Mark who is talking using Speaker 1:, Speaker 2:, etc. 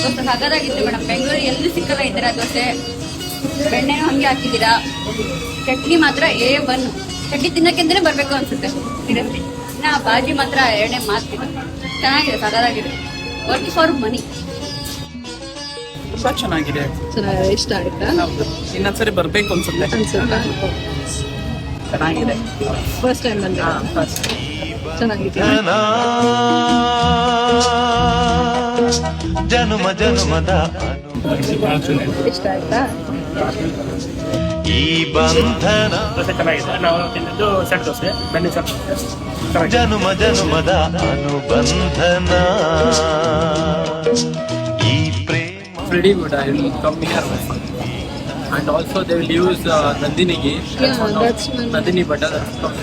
Speaker 1: Dosa ಸಗದಾಗಿತ್ತು madam. Bengaluru ಎಲ್ಲಿ ಸಿಕ್ಕಲ್ಲ ಈ ಥರ ದೋಸೆ. ಬೆಣ್ಣೆನೂ ಹಂಗೆ ಹಾಕಿದ್ದೀರಾ. ಚಟ್ನಿ ಮಾತ್ರ A1. ಚಟ್ನಿ ತಿನ್ನಕ್ಕೆಂದ್ರೆ ಬರಬೇಕು ಅನ್ಸುತ್ತೆ ಸೀರಿಯಸ್ಲಿ. ಇನ್ನು ಬಾಜಿ ಮಾತ್ರ ಎರಡನೇ ಮಾತಿದೆ. ಚೆನ್ನಾಗಿದೆ, ಸಗದಾಗಿದೆ. Work for money.
Speaker 2: ತುಂಬಾ ಚೆನ್ನಾಗಿದೆ.
Speaker 3: ಇಷ್ಟ ಆಯ್ತಾ?
Speaker 2: ಹೌದು, ಇನ್ನೊಂದ್ಸರಿ ಬರ್ಬೇಕು ಅನ್ಸುತ್ತೆ. ಚೆನ್ನಾಗಿದೆ.
Speaker 3: ಫಸ್ಟ್ ಟೈಮ್ ಬಂದೆ. ಚೆನ್ನಾಗಿದೆ.
Speaker 4: ಜನುಮ ಜನುಮದ
Speaker 3: ಇಷ್ಟ ಆಯ್ತಾ?
Speaker 4: ಈ ಬಂಧನ
Speaker 5: ದೋಸೆ ಚೆನ್ನಾಗಿದೆ. ನಾವು ತಿಂದಿದ್ದು ಸೆಟ್ ದೋಸೆ, ಬೆಣ್ಣೆ ಸೆಟ್ ದೋಸೆ.
Speaker 4: ಜನುಮ ಜನುಮದ ಅನುಬಂಧನ ಈ ಪ್ರೇಮ.
Speaker 6: Pretty good. I will come here. And also they will use Nandini ghee.
Speaker 3: Yeah, that's one.
Speaker 6: Nandini butter. That's from